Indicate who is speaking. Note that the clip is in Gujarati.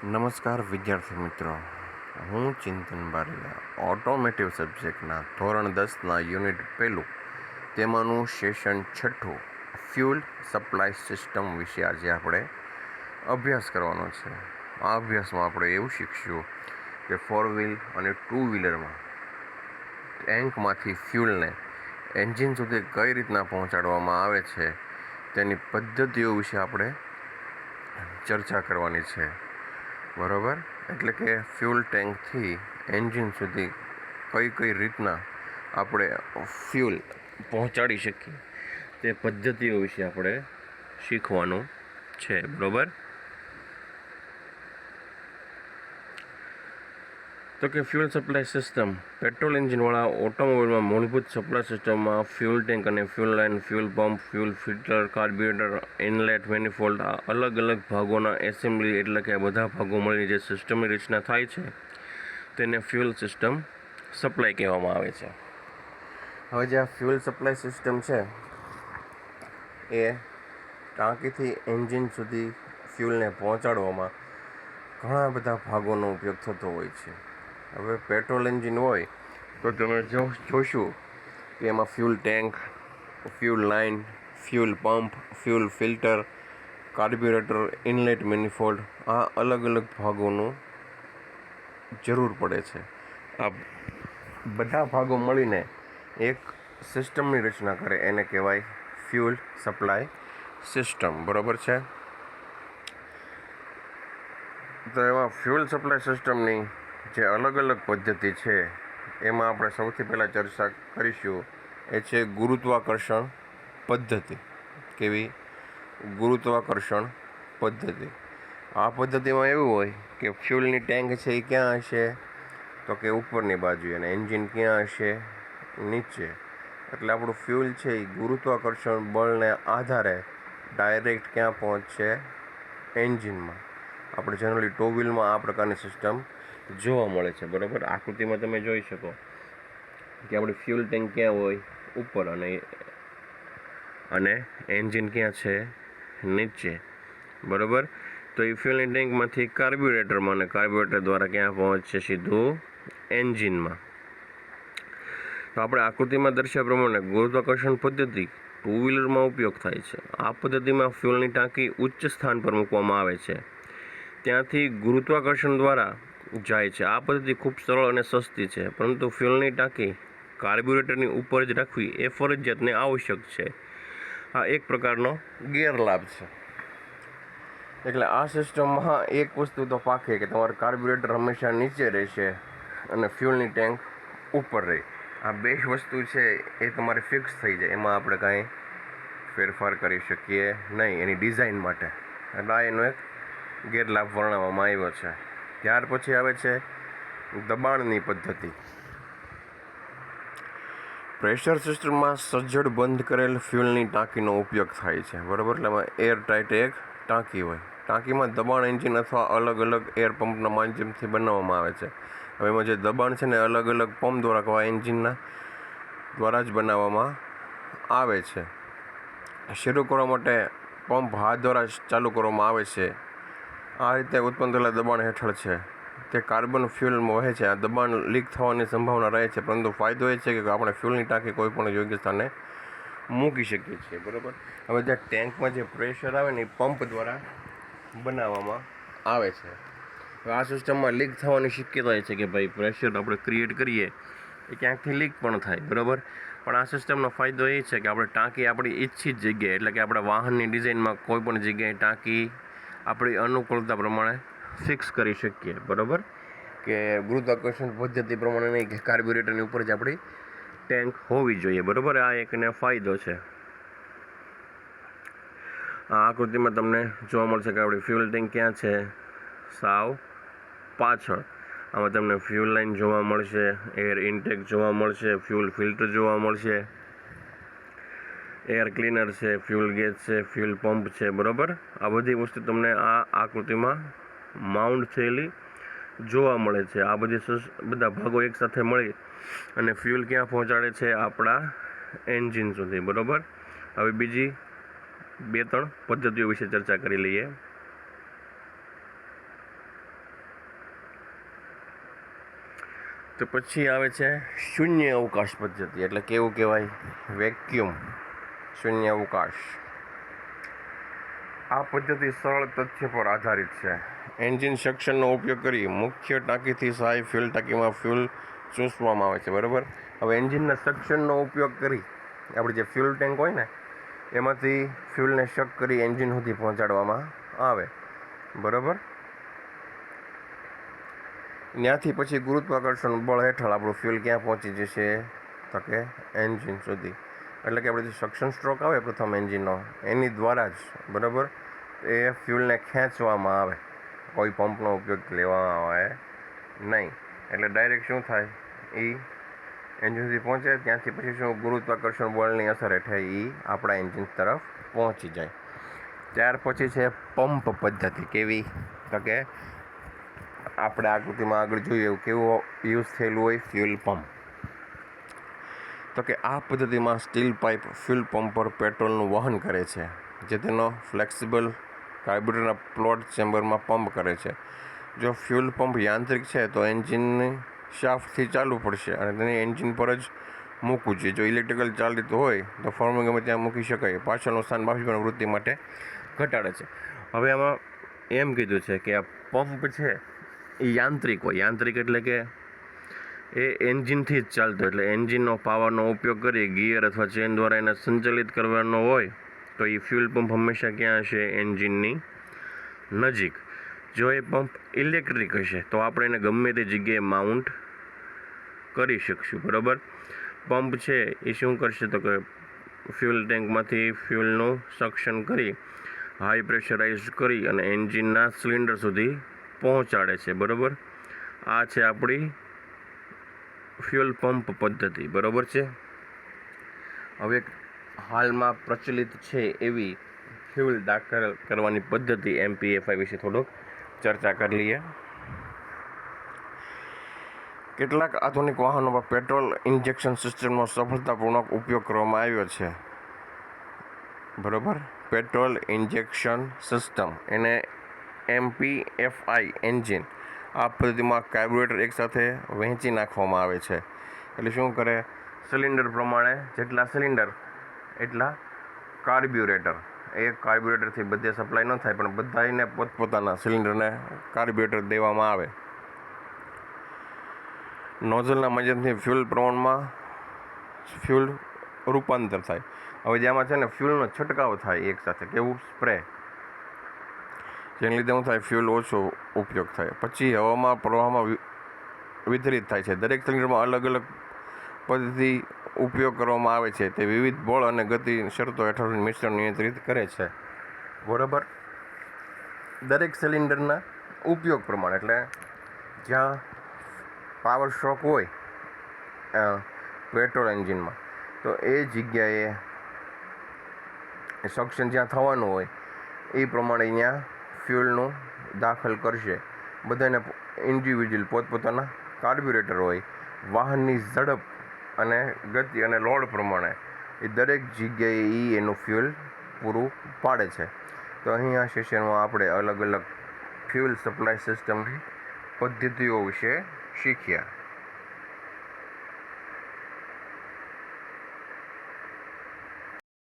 Speaker 1: નમસ્કાર વિદ્યાર્થી મિત્રો, હું ચિંતન બારૈયા ઓટોમેટિવ સબ્જેક્ટના ધોરણ 10ના યુનિટ પહેલું તેમાંનું સેશન 6 ફ્યુલ સપ્લાય સિસ્ટમ વિશે આજે આપણે અભ્યાસ કરવાનો છે. આ અભ્યાસમાં આપણે એવું શીખશું કે 4 વ્હીલ અને 2 વ્હીલરમાં ટેન્કમાંથી ફ્યુલને એન્જિન સુધી કઈ રીતના પહોંચાડવામાં આવે છે તેની પદ્ધતિઓ વિશે આપણે ચર્ચા કરવાની છે. બરાબર, એટલે કે ફ્યુલ ટેન્કથી એન્જિન સુધી કઈ કઈ રીતના આપણે ફ્યુલ પહોંચાડી શકીએ તે પદ્ધતિઓ વિશે આપણે શીખવાનું છે. બરાબર, તો કે ફ્યુલ સપ્લાય સિસ્ટમ પેટ્રોલ એન્જિનવાળા ઓટોમોબાઈલમાં મૂળભૂત સપ્લાય સિસ્ટમમાં ફ્યુલ ટેન્ક અને fuel line, fuel pump, fuel filter, carburettor, inlet, manifold આ અલગ અલગ ભાગોના એસેમ્બલી એટલે કે આ બધા ભાગો મળીને જે સિસ્ટમની રચના થાય છે તેને ફ્યુલ સિસ્ટમ સપ્લાય કહેવામાં આવે છે. હવે જે આ ફ્યુલ સપ્લાય સિસ્ટમ છે એ ટાંકીથી એન્જિન સુધી ફ્યુલને પહોંચાડવામાં ઘણા બધા ભાગોનો ઉપયોગ થતો હોય છે. હવે પેટ્રોલ એન્જિન હોય તો તમે જોશું કે એમાં fuel tank, fuel line, fuel pump, fuel filter, carburettor, inlet, manifold આ અલગ અલગ ભાગોનું જરૂર પડે છે. આ બધા ભાગો મળીને એક સિસ્ટમની રચના કરે એને કહેવાય ફ્યુલ સપ્લાય સિસ્ટમ. બરાબર છે. તો એમાં ફ્યુલ સપ્લાય સિસ્ટમની જે અલગ અલગ પદ્ધતિ છે એમાં આપણે સૌથી પહેલાં ચર્ચા કરીશું એ છે ગુરુત્વાકર્ષણ પદ્ધતિ. કેવી? ગુરુત્વાકર્ષણ પદ્ધતિ. આ પદ્ધતિમાં એવું હોય કે ફ્યુલની ટેન્ક છે એ ક્યાં હશે તો કે ઉપરની બાજુએ, અને એન્જિન ક્યાં હશે? નીચે. એટલે આપણું ફ્યુલ છે એ ગુરુત્વાકર્ષણ બળને આધારે ડાયરેક્ટ ક્યાં પહોંચશે? એન્જિનમાં. આપણે જનરલી 2 વ્હીલમાં આ પ્રકારની સિસ્ટમ જોવા મળે છે. બરાબર, આકૃતિમાં તમે જોઈ શકો કે આપણી ફ્યુલ ટેન્ક ક્યાં હોય? ઉપર, અને એન્જિન ક્યાં છે? નીચે. બરાબર, તો એ ફ્યુલની ટેન્કમાંથી કાર્બ્યુરેટરમાં, અને કાર્બ્યુરેટર દ્વારા ક્યાં પહોંચશે? સીધું એન્જિનમાં. તો આપણે આકૃતિમાં દર્શાવ્યા પ્રમાણે ગુરુત્વાકર્ષણ પદ્ધતિ 2 વ્હીલરમાં ઉપયોગ થાય છે. આ પદ્ધતિમાં ફ્યુલની ટાંકી ઉચ્ચ સ્થાન પર મૂકવામાં આવે છે, ત્યાંથી ગુરુત્વાકર્ષણ દ્વારા જાય છે. આ પદ્ધતિ ખૂબ સરળ અને સસ્તી છે, પરંતુ ફ્યુલની ટાંકી કાર્બ્યુરેટરની ઉપર જ રાખવી એ ફરજિયાત ને આવશ્યક છે. આ એક પ્રકારનો ગેરલાભ છે. એટલે આ સિસ્ટમમાં એક વસ્તુ તો પાકે કે તમારું કાર્બ્યુરેટર હંમેશા નીચે રહેશે અને ફ્યુલની ટેન્ક ઉપર રહે. આ બે વસ્તુ છે એ તમારે ફિક્સ થઈ જાય, એમાં આપણે કાંઈ ફેરફાર કરી શકીએ નહીં એની ડિઝાઇન માટે. એટલે આ એનો એક ગેરલાભ વર્ણવવામાં આવ્યો છે. ત્યાર પછી આવે છે દબાણની પદ્ધતિ. પ્રેશર સિસ્ટમમાં સજ્જડ બંધ કરેલ ફ્યુલની ટાંકીનો ઉપયોગ થાય છે. બરાબર, એટલે એમાં એર ટાઈટ એક ટાંકી હોય. ટાંકીમાં દબાણ એન્જિન અથવા અલગ અલગ એર પંપના માધ્યમથી બનાવવામાં આવે છે. હવે એમાં જે દબાણ છે ને અલગ અલગ પંપ દ્વારા અથવા એન્જિનના દ્વારા જ બનાવવામાં આવે છે. શરૂ કરવા માટે પંપ હાથ દ્વારા ચાલુ કરવામાં આવે છે. આ રીતે ઉત્પન્ન થયેલા દબાણ હેઠળ છે તે કાર્બન ફ્યુલમાં વહે છે. આ દબાણ લીક થવાની સંભાવના રહે છે, પરંતુ ફાયદો એ છે કે આપણે ફ્યુલની ટાંકી કોઈ પણ યોગ્ય સ્થાને મૂકી શકીએ છીએ. બરાબર, હવે ત્યાં ટેન્કમાં જે પ્રેશર આવે ને એ પંપ દ્વારા બનાવવામાં આવે છે. આ સિસ્ટમમાં લીક થવાની શક્યતા એ છે કે ભાઈ પ્રેશર આપણે ક્રિએટ કરીએ એ ક્યાંકથી લીક પણ થાય. બરાબર, પણ આ સિસ્ટમનો ફાયદો એ છે કે આપણે ટાંકી આપણી ઈચ્છિત જગ્યાએ, એટલે કે આપણા વાહનની ડિઝાઇનમાં કોઈ પણ જગ્યાએ ટાંકી આપણી અનુકૂળતા પ્રમાણે ફિક્સ કરી શકીએ. બરાબર, કે ગુરુત્વાકર્ષણ પદ્ધતિ પ્રમાણે નહીં કે કાર્બ્યુરેટરની ઉપર જ આપણી ટેન્ક હોવી જોઈએ. બરાબર, આ એક એને ફાયદો છે. આ આકૃતિમાં તમને જોવા મળશે કે આપણી ફ્યુલ ટેન્ક ક્યાં છે? સાવ પાછળ. આમાં તમને ફ્યુલ લાઇન જોવા મળશે, એર ઇન્ટેક જોવા મળશે, ફ્યુલ ફિલ્ટર જોવા મળશે, એર ક્લીનર છે, ફ્યુલ ગેજ છે, ફ્યુલ પંપ છે. બરાબર, આ બધી વસ્તુ તમને આ આકૃતિમાં માઉન્ટ થયેલી જોવા મળે છે. આ બધા ભાગો એકસાથે મળી અને ફ્યુલ ક્યાં પહોંચાડે છે? આપણા એન્જિન સુધી. બરાબર, હવે બીજી 2-3 પદ્ધતિઓ વિશે ચર્ચા કરી લઈએ. તો પછી આવે છે શૂન્ય અવકાશ પદ્ધતિ, એટલે કેવું કહેવાય? વેક્યુમ, શૂન્ય અવકાશ. આ પદ્ધતિ સરળ તથ્ય પર આધારિત છે. એન્જિન સક્શનનો ઉપયોગ કરી મુખ્ય ટાંકીથી સહાય ફ્યુલ ટાંકીમાં ફ્યુલ ચૂસવામાં આવે છે. બરાબર. હવે એન્જિનના સક્શનનો ઉપયોગ કરી આપણે જે ફ્યુલ ટેન્ક હોય ને એમાંથી ફ્યુલને શક કરી એન્જિન સુધી પહોંચાડવામાં આવે. બરાબર. ત્યાંથી પછી ગુરુત્વાકર્ષણ બળ હેઠળ આપણું ફ્યુલ ક્યાં પહોંચી જશે? તો કે એન્જિન સુધી. એટલે કે આપણે જે સક્શન સ્ટ્રોક આવે પ્રથમ એન્જિનનો એની દ્વારા જ બરાબર એ ફ્યુલને ખેંચવામાં આવે, કોઈ પંપનો ઉપયોગ લેવામાં આવે નહીં. એટલે ડાયરેક્ટ શું થાય? એ એન્જિન સુધી પહોંચે, ત્યાંથી પછી શું ગુરુત્વાકર્ષણ બળની અસર હેઠળ એ આપણા એન્જિન તરફ પહોંચી જાય. ત્યાર પછી છે પંપ પદ્ધતિ. કેવી? તો કે આપણે આકૃતિમાં આગળ જોઈએ એવું કેવું યુઝ થયેલું હોય? Fuel pump. તો કે આ પદ્ધતિમાં સ્ટીલ પાઇપ ફ્યુલ પંપ પર પેટ્રોલનું વહન કરે છે, જે તેનો ફ્લેક્સિબલ કાર્બ્યુરેટરના પ્લોટ ચેમ્બરમાં પંપ કરે છે. જો ફ્યુલ પંપ યાંત્રિક છે તો એન્જિનની શાફ્ટથી ચાલવું પડશે અને તેને એન્જિન પર જ મૂકવું જોઈએ. જો ઇલેક્ટ્રિકલ ચાલિત હોય તો ફોર્મ ગમે ત્યાં મૂકી શકાય. પાછળનું સ્થાન બાષ્પીભવન વૃત્તિ માટે ઘટાડે છે. હવે આમાં એમ કીધું છે કે આ પંપ છે એ યાંત્રિક હોય. યાંત્રિક એટલે કે એ એન્જિનથી જ ચાલતો, એટલે એન્જિનનો પાવરનો ઉપયોગ કરી ગિયર અથવા ચેન દ્વારા એને સંચાલિત કરવાનો હોય તો એ ફ્યુલ પંપ હંમેશા ક્યાં હશે? એન્જિનની નજીક. જો એ પંપ ઇલેક્ટ્રિક હશે તો આપણે એને ગમે તે જગ્યાએ માઉન્ટ કરી શકશું. બરાબર. પંપ છે એ શું કરશે? તો કે ફ્યુલ ટેન્કમાંથી ફ્યુલનું સક્શન કરી હાઈ પ્રેશરાઇઝ કરી અને એન્જિનના સિલિન્ડર સુધી પહોંચાડે છે. બરાબર. આ છે આપણી ફ્યુલ પંપ પદ્ધતિ. બરાબર છે. હવે હાલમાં પ્રચલિત છે એવી ફ્યુલ દાખલ કરવાની પદ્ધતિ MPFI વિશે થોડુંક ચર્ચા કરી લઈએ. કેટલાક આધુનિક વાહનોમાં પેટ્રોલ ઇન્જેક્શન સિસ્ટમનો સફળતાપૂર્વક ઉપયોગ કરવામાં આવ્યો છે. બરાબર. પેટ્રોલ ઇન્જેક્શન સિસ્ટમ એને MPFI એન્જિન. આ પદ્ધતિમાં કાર્બ્યુરેટર એકસાથે વહેંચી નાખવામાં આવે છે. એટલે શું કરે? સિલિન્ડર પ્રમાણે જેટલા સિલિન્ડર એટલા કાર્બ્યુરેટર. એ કાર્બ્યુરેટરથી બધે સપ્લાય ન થાય પણ બધાને પોતપોતાના સિલિન્ડરને કાર્બ્યુરેટર દેવામાં આવે. નોઝલના માધ્યમથી ફ્યુલ પ્રમાણમાં ફ્યુલ રૂપાંતર થાય. હવે જેમાં છે ને ફ્યુલનો છંટકાવ થાય એકસાથે, કેવું? સ્પ્રે. જેને લીધે શું થાય? ફ્યુલ ઓછો ઉપયોગ થાય. પછી હવામાં પ્રવાહમાં વિતરિત થાય છે. દરેક સિલિન્ડરમાં અલગ અલગ પદ્ધતિ ઉપયોગ કરવામાં આવે છે. તે વિવિધ બળ અને ગતિ શરતો હેઠળ મિશ્રણ નિયંત્રિત કરે છે. બરાબર. દરેક સિલિન્ડરના ઉપયોગ પ્રમાણે, એટલે જ્યાં પાવર સ્ટ્રોક હોય પેટ્રોલ એન્જિનમાં તો એ જગ્યાએ સક્શન જ્યાં થવાનું હોય એ પ્રમાણે અહીંયા ફ્યુલનું દાખલ કરશે. બધાને ઇન્ડિવિજ્યુઅલ પોતપોતાના કાર્બ્યુરેટર હોય. વાહનની ઝડપ અને ગતિ અને લોડ પ્રમાણે એ દરેક જગ્યાએ એનું ફ્યુલ પૂરું પાડે છે. તો અહીંયા સેશનમાં આપણે અલગ અલગ ફ્યુલ સપ્લાય સિસ્ટમની પદ્ધતિઓ વિશે શીખ્યા.